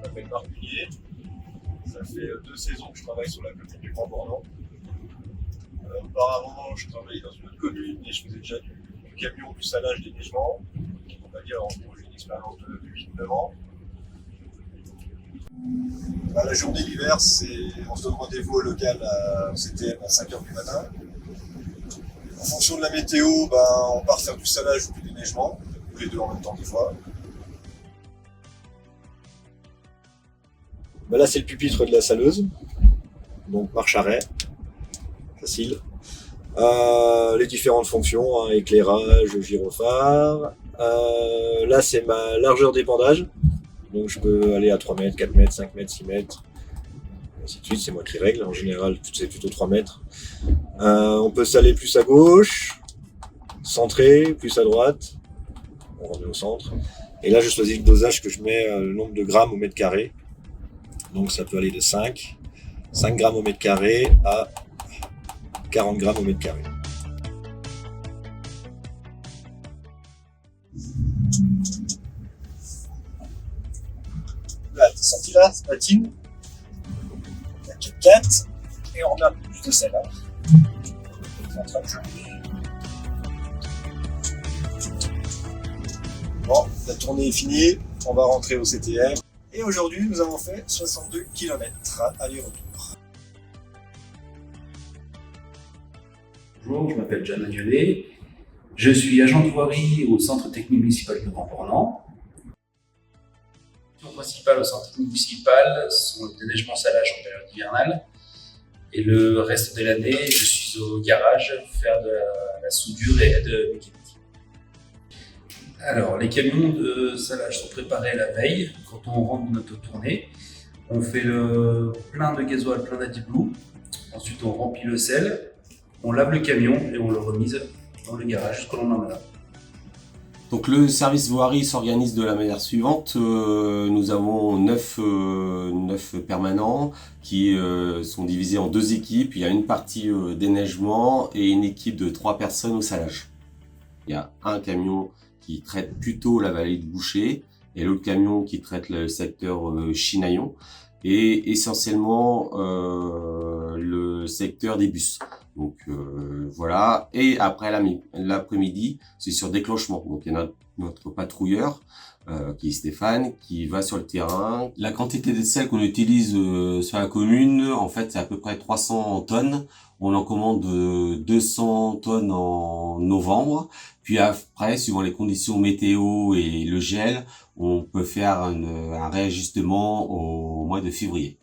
m'appelle Marc Munier. Ça fait 2 saisons que je travaille sur la commune du Grand Bornand. Auparavant, je travaillais dans une autre commune et je faisais déjà du camion, du salage, déneigement. On va dire, en gros, j'ai une expérience de 8-9 ans. La journée d'hiver, on se donne rendez-vous au local au CTM à 5h du matin. En fonction de la météo, on part faire du salage ou du déneigement, ou les deux en même temps des fois. Là, c'est le pupitre de la saleuse, donc marche-arrêt, facile. Les différentes fonctions, éclairage, gyrophare. Là, c'est ma largeur d'épandage, donc je peux aller à 3 mètres, 4 mètres, 5 mètres, 6 mètres, ainsi de suite, c'est moi qui règle. En général, c'est plutôt 3 mètres. On peut saler plus à gauche, centrer, plus à droite. On remet au centre. Et là, je choisis le dosage que je mets, le nombre de grammes au mètre carré. Donc ça peut aller de 5 grammes au mètre carré à 40 grammes au mètre carré. Là, t'es senti là, ça patine. La 4 et on remet un peu plus de sel. C'est en train de jouer. Bon, la tournée est finie, on va rentrer au CTM. Et aujourd'hui, nous avons fait 62 km aller-retour. Bonjour, je m'appelle John Magnolet. Je suis agent de voirie au centre technique municipal de Grand Bornand. Les missions principales au centre technique municipal sont le déneigement salage en période hivernale. Et le reste de l'année, je suis au garage faire de la soudure et aide mécanique. Alors, les camions de salage sont préparés la veille quand on rentre dans notre tournée. On fait le plein de gasoil, plein d'AdBlue. Ensuite, on remplit le sel, on lave le camion et on le remise dans le garage jusqu'au lendemain matin. Donc le service voirie s'organise de la manière suivante. Nous avons 9 permanents qui sont divisés en 2 équipes. Il y a une partie déneigement et une équipe de 3 personnes au salage. Il y a un camion qui traite plutôt la vallée de Boucher et l'autre camion qui traite le secteur Chinaillon et essentiellement le secteur des bus. Donc voilà, et après l'après-midi, c'est sur déclenchement. Donc il y a notre patrouilleur qui est Stéphane, qui va sur le terrain. La quantité de sel qu'on utilise sur la commune, en fait, c'est à peu près 300 tonnes. On en commande 200 tonnes en novembre. Puis après, suivant les conditions météo et le gel, on peut faire un réajustement au mois de février.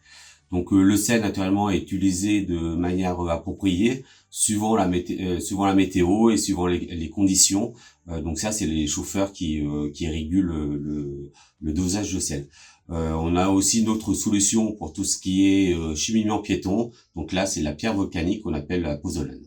Donc le sel naturellement est utilisé de manière appropriée suivant la météo et suivant les conditions. Donc ça, c'est les chauffeurs qui régulent le dosage de sel. On a aussi une autre solution pour tout ce qui est cheminement piéton. Donc là, c'est la pierre volcanique qu'on appelle la pozzolane.